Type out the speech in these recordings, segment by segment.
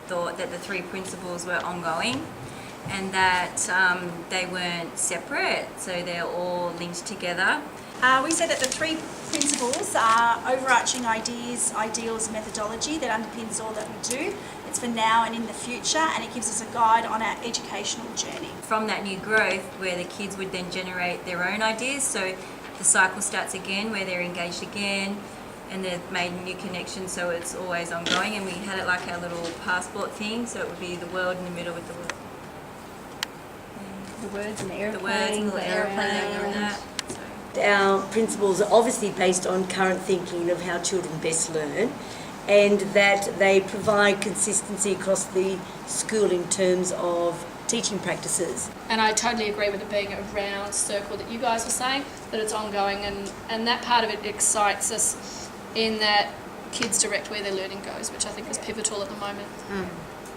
thought that the three principles were ongoing and that they weren't separate, so they're all linked together. We said that the three principles are overarching ideas, ideals, methodology that underpins all that we do. It's for now and in the future, and it gives us a guide on our educational journey. From that new growth, where the kids would then generate their own ideas, so the cycle starts again where they're engaged again and they've made new connections, so it's always ongoing. And we had it like our little passport thing, so it would be the world in the middle with The words and the airplane. the words and the aeroplane and that. Our principles are obviously based on current thinking of how children best learn, and that they provide consistency across the school in terms of teaching practices. And I totally agree with it being a round circle that you guys were saying, that it's ongoing, and that part of it excites us in that kids direct where their learning goes, which I think is pivotal at the moment.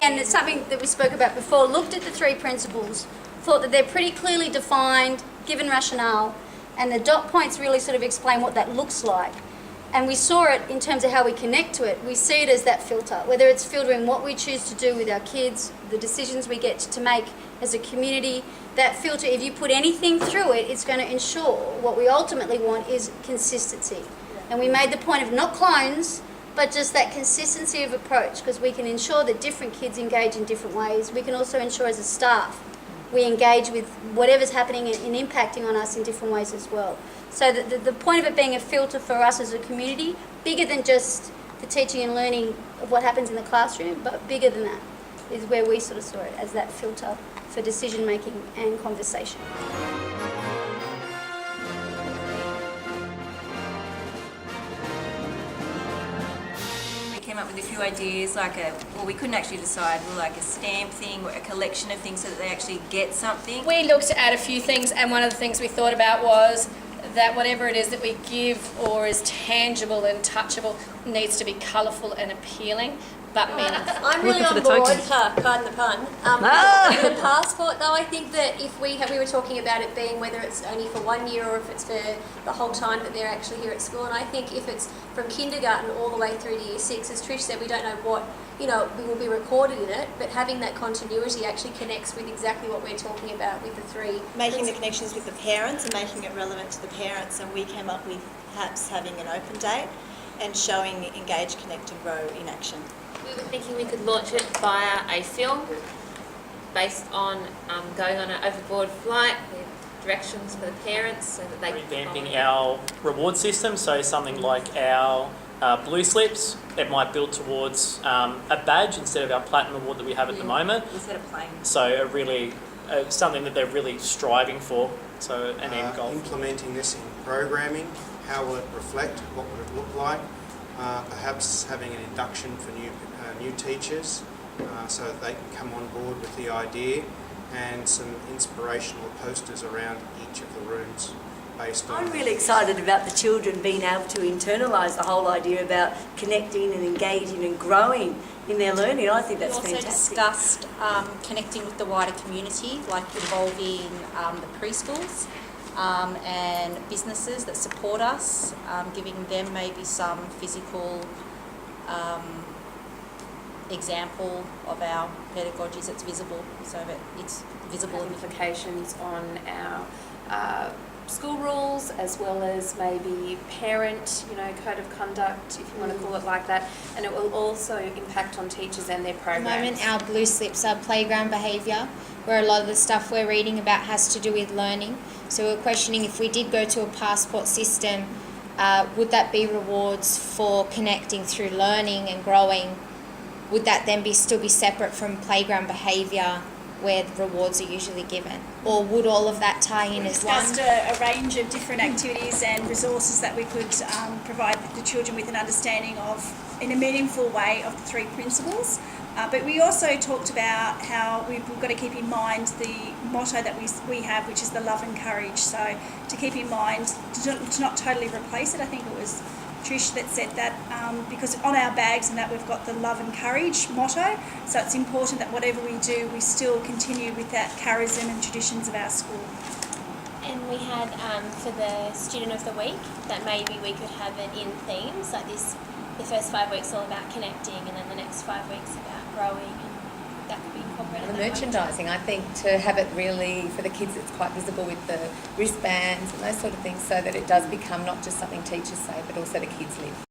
And it's something that we spoke about before, looked at the three principles, thought that they're pretty clearly defined, given rationale, and the dot points really sort of explain what that looks like. And we saw it in terms of how we connect to it. We see it as that filter, whether it's filtering what we choose to do with our kids, the decisions we get to make as a community. That filter, if you put anything through it, it's going to ensure what we ultimately want is consistency. And we made the point of not clones, but just that consistency of approach, because we can ensure that different kids engage in different ways. We can also ensure as a staff we engage with whatever's happening and impacting on us in different ways as well. So the point of it being a filter for us as a community, bigger than just the teaching and learning of what happens in the classroom, but bigger than that, is where we sort of saw it, as that filter for decision making and conversation. Came up with a few ideas, we couldn't actually decide, like a stamp thing or a collection of things so that they actually get something. We looked at a few things, and one of the things we thought about was that whatever it is that we give or is tangible and touchable needs to be colourful and appealing, but meaningful. I'm really on board, pardon the pun. The passport, though, I think that if we were talking about it being whether it's only for 1 year or if it's for the whole time that they're actually here at school, and I think if it's from kindergarten all the way through to year 6, as Trish said, we don't know what, will be recorded in it, but having that continuity actually connects with exactly what we're talking about with the three. Making the connections with the parents and making it relevant to the parents, and we came up with perhaps having an open date and showing Engage, Connect and Grow in action. We were thinking we could launch it via a film based on going on an overboard flight with directions for the parents so that they can revamping our reward system, so something like our blue slips, it might build towards a badge instead of our platinum award that we have at the moment. Instead of plain. So really something that they're really striving for, so an end goal. Implementing this in programming, how will it reflect, what would it look like? Perhaps having an induction for new teachers so that they can come on board with the idea, and some inspirational posters around each of the rooms based on... I'm really excited about the children being able to internalise the whole idea about connecting and engaging and growing in their learning. I think that's fantastic. We also discussed connecting with the wider community, like involving the preschools and businesses that support us, giving them maybe some physical example of our pedagogies that's visible, so that it's visible. Implications on our school rules, as well as maybe parent, code of conduct, if you want to call it like that, and it will also impact on teachers and their programs. At the moment, our blue slips are playground behaviour, where a lot of the stuff we're reading about has to do with learning. So we're questioning if we did go to a passport system, would that be rewards for connecting through learning and growing? Would that then still be separate from playground behaviour, where the rewards are usually given? Or would all of that tie in as one? We discussed a range of different activities and resources that we could provide the children with an understanding of, in a meaningful way, of the three principles. But we also talked about how we've got to keep in mind the motto that we have, which is the love and courage. So to keep in mind, to not totally replace it. I think it was Trish that said that, because on our bags and that we've got the love and courage motto, so it's important that whatever we do, we still continue with that charism and traditions of our school. And we had for the student of the week that maybe we could have it in themes like this. The first 5 weeks all about connecting, and then the next 5 weeks about growing, and that could be incorporated. The that way. merchandising, I think, to have it really, for the kids, it's quite visible with the wristbands and those sort of things, so that it does become not just something teachers say, but also the kids live.